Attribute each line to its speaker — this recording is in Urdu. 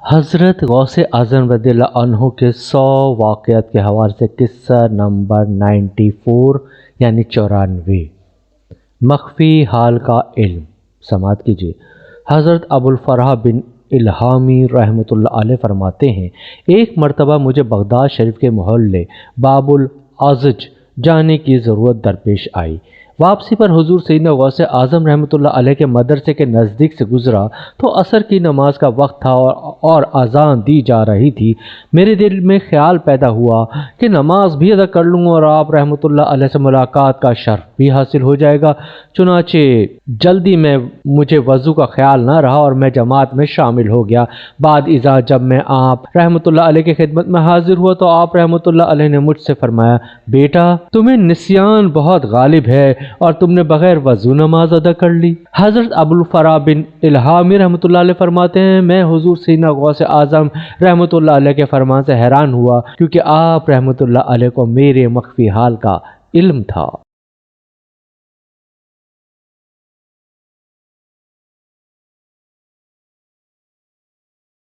Speaker 1: حضرت غوث اعظم رضی اللہ عنہ کے 100 واقعات کے حوالے سے قصہ نمبر 94 یعنی 94، مخفی حال کا علم۔ سماعت کیجیے۔ حضرت ابو الفرح بن الہامی رحمۃ اللہ علیہ فرماتے ہیں، ایک مرتبہ مجھے بغداد شریف کے محلے باب العزج جانے کی ضرورت درپیش آئی۔ واپسی پر حضور سیدنا غوث اعظم رحمۃ اللہ علیہ کے مدرسے کے نزدیک سے گزرا تو عصر کی نماز کا وقت تھا اور اذان دی جا رہی تھی۔ میرے دل میں خیال پیدا ہوا کہ نماز بھی ادا کر لوں اور آپ رحمۃ اللہ علیہ سے ملاقات کا شرف بھی حاصل ہو جائے گا۔ چنانچہ جلدی میں مجھے وضو کا خیال نہ رہا اور میں جماعت میں شامل ہو گیا۔ بعد ازاں جب میں آپ رحمۃ اللہ علیہ کی خدمت میں حاضر ہوا تو آپ رحمۃ اللہ علیہ نے مجھ سے فرمایا، بیٹا تمہیں نسیان بہت غالب ہے اور تم نے بغیر وضو نماز ادا کر لی۔ حضرت ابو الفرح بن الہامی رحمۃ اللہ علیہ فرماتے ہیں، میں حضور سیدنا غوث اعظم رحمۃ اللہ علیہ کے فرمان سے حیران ہوا کیونکہ آپ رحمۃ اللہ علیہ کو میرے مخفی حال کا علم تھا۔